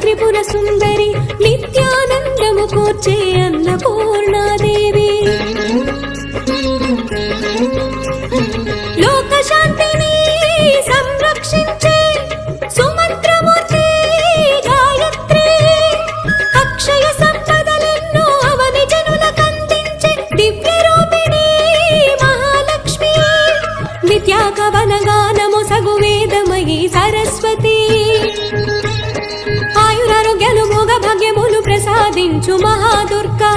త్రిపుర సుందరి నిత్యానందము కూర్చే అన్నపూర్ణాదేవి లోకశాంతిని సంరక్షించే సుమంత్రమూర్తి గాయత్రి అక్షయ సంపదలెన్నో అవని జనులకందించే దివ్య రూపిణి మహాలక్ష్మి విద్యాకవనగానము సగు వేదమయీ సరస్వతి ఆయురారోగ్యాలు భోగ భాగ్యములు ప్రసాదించు మహాదుర్గా